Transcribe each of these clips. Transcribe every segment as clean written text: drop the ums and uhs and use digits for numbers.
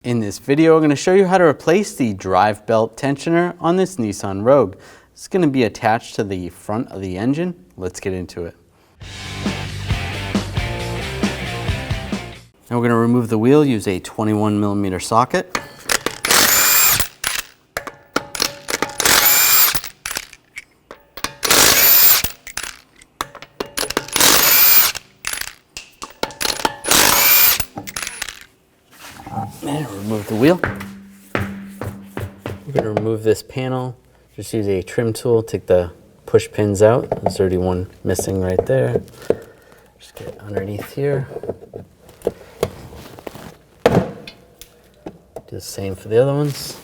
In this video, I'm going to show you how to replace the drive belt tensioner on this Nissan Rogue. It's going to be attached to the front of the engine. Let's get into it. Now we're going to remove the wheel, use a 21mm socket. And remove the wheel. We're going to remove this panel. Just use a trim tool, take the push pins out. There's already one missing right there. Just get underneath here. Do the same for the other ones.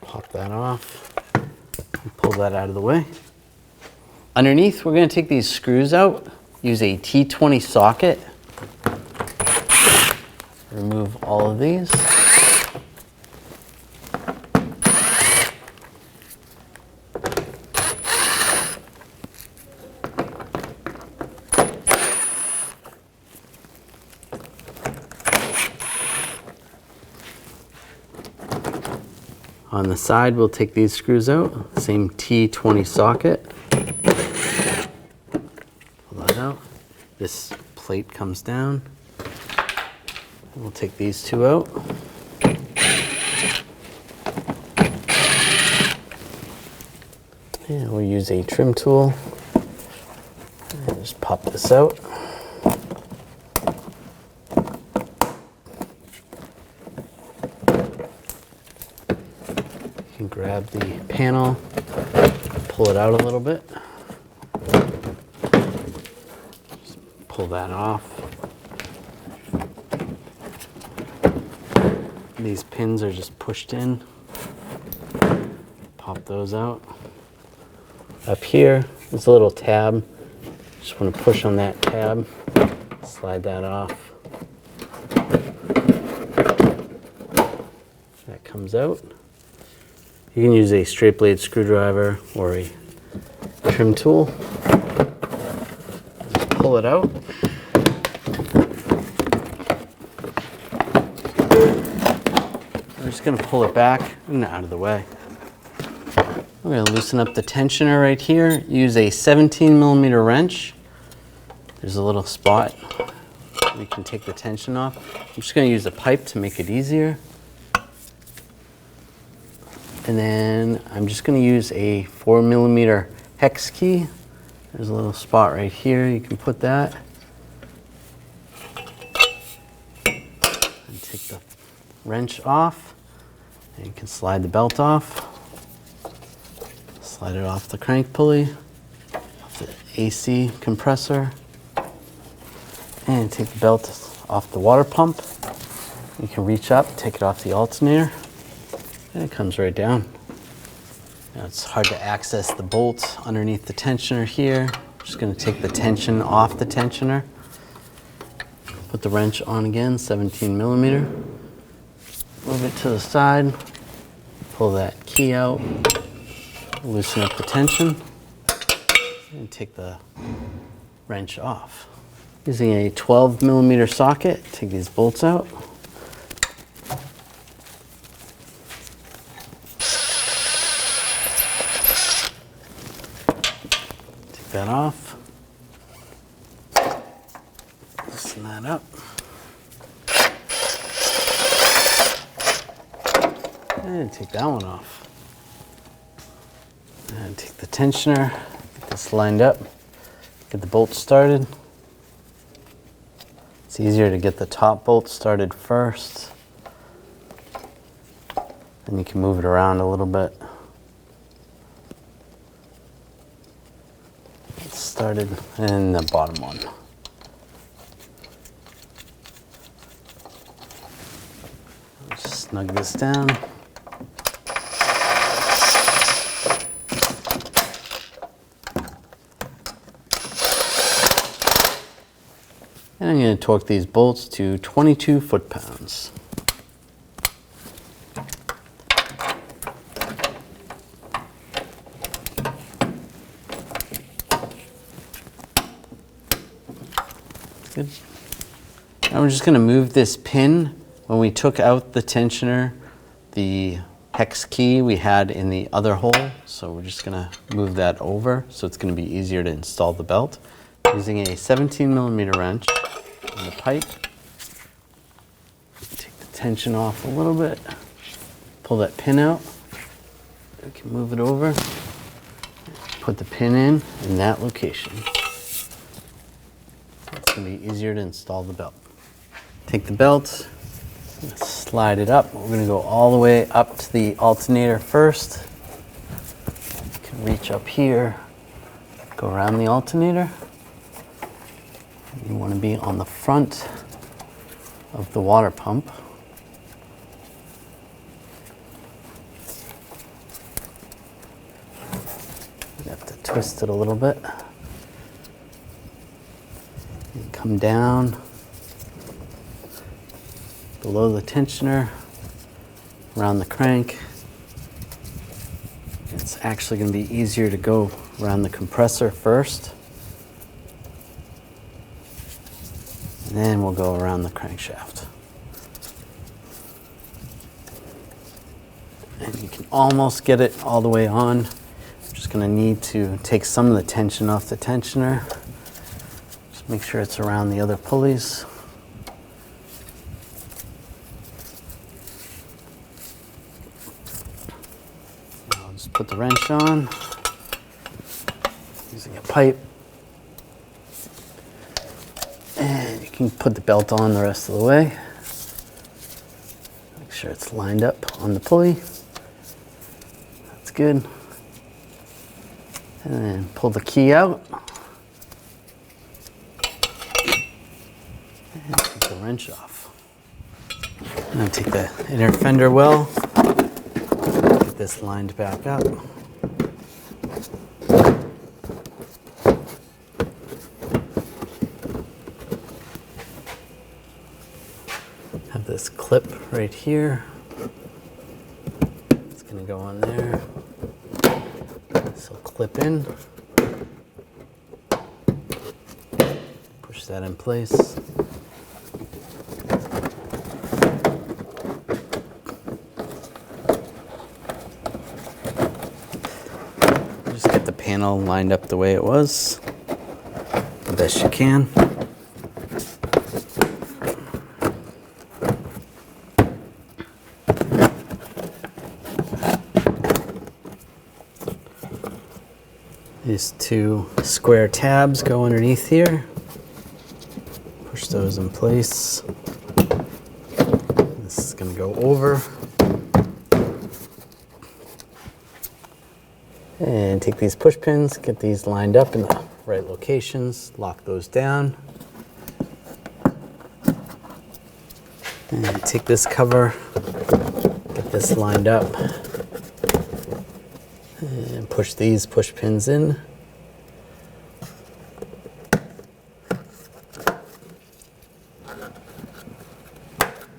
Pop that off, and pull that out of the way. Underneath, we're going to take these screws out, use a T20 socket, remove all of these. On the side, we'll take these screws out, same T20 socket. Pull that out. This plate comes down. We'll take these two out. And we'll use a trim tool. And just pop this out. Grab the panel, pull it out a little bit. Just pull that off. These pins are just pushed in. Pop those out. Up here, there's a little tab. Just want to push on that tab, slide that off. That comes out. You can use a straight blade screwdriver or a trim tool. Just pull it out. We're just going to pull it back and out of the way. We're going to loosen up the tensioner right here. Use a 17mm wrench. There's a little spot. We can take the tension off. I'm just going to use a pipe to make it easier. And then I'm just going to use a 4mm hex key. There's a little spot right here. You can put that. And take the wrench off. And you can slide the belt off. Slide it off the crank pulley, off the AC compressor. And take the belt off the water pump. You can reach up, take it off the alternator. And it comes right down. Now it's hard to access the bolt underneath the tensioner here. I'm just going to take the tension off the tensioner. Put the wrench on again, 17mm. Move it to the side. Pull that key out. Loosen up the tension. And take the wrench off. Using a 12mm socket, take these bolts out. That off. Loosen that up. And take that one off. And take the tensioner, get this lined up, get the bolt started. It's easier to get the top bolt started first. Then you can move it around a little bit. Started, and the bottom one. Just snug this down. And I'm going to torque these bolts to 22 foot-pounds. Good. Now we're just going to move this pin. When we took out the tensioner, the hex key we had in the other hole, so we're just going to move that over so it's going to be easier to install the belt. Using a 17mm wrench and the pipe, take the tension off a little bit, pull that pin out, we can move it over, put the pin in that location. It's going to be easier to install the belt. Take the belt, slide it up. We're going to go all the way up to the alternator first. You can reach up here, go around the alternator. You want to be on the front of the water pump. You have to twist it a little bit. And come down below the tensioner, around the crank. It's actually going to be easier to go around the compressor first. And then we'll go around the crankshaft. And you can almost get it all the way on. I'm just going to need to take some of the tension off the tensioner. Just make sure it's around the other pulleys. I'll just put the wrench on using a pipe. And you can put the belt on the rest of the way. Make sure it's lined up on the pulley. That's good. And then pull the key out. And take the wrench off. Now take the inner fender well. Get this lined back up. Have this clip right here. It's going to go on there. This will clip in. Push that in place. Just get the panel lined up the way it was, the best you can. These two square tabs go underneath here. Push those in place. This is going to go over. And take these push pins, get these lined up in the right locations, lock those down. And take this cover, get this lined up. And push these push pins in.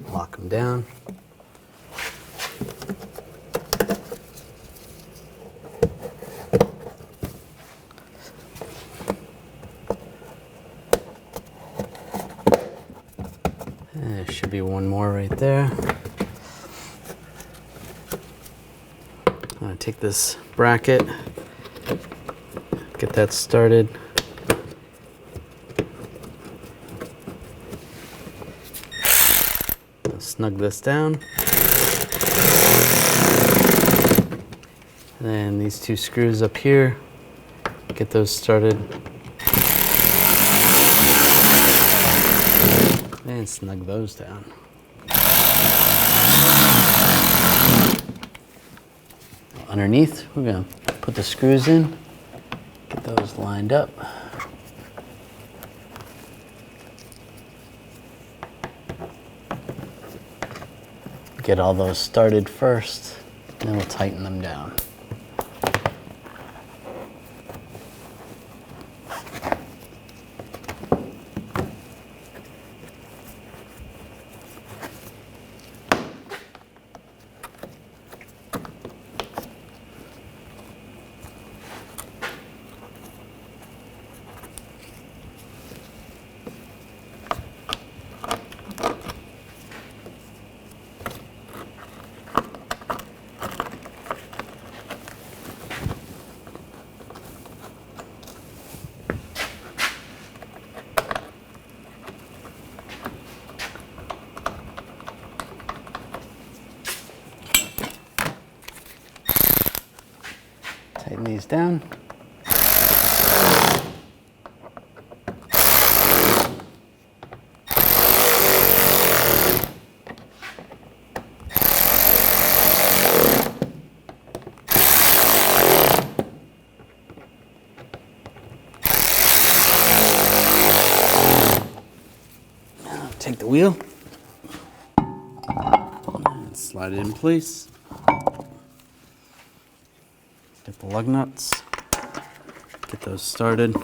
Lock them down. And there should be one more right there. I'm going to take this bracket, get that started. I'll snug this down. And then these two screws up here, get those started. And snug those down. Underneath, we're going to put the screws in, get those lined up. Get all those started first, and then we'll tighten them down. these down. Take the wheel and slide it in place. Get the lug nuts, get those started.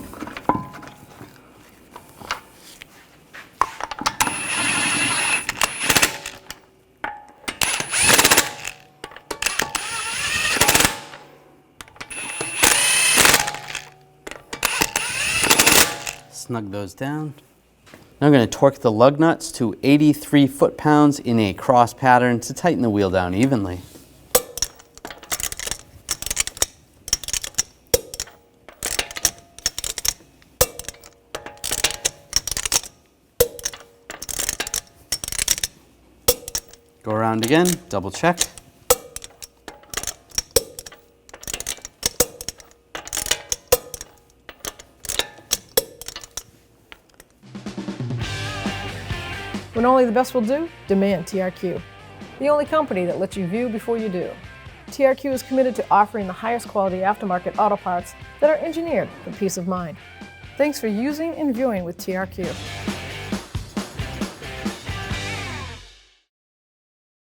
Snug those down. Now I'm going to torque the lug nuts to 83 foot-pounds in a cross pattern to tighten the wheel down evenly. Go around again, double check. When only the best will do, demand TRQ. The only company that lets you view before you do. TRQ is committed to offering the highest quality aftermarket auto parts that are engineered for peace of mind. Thanks for using and viewing with TRQ.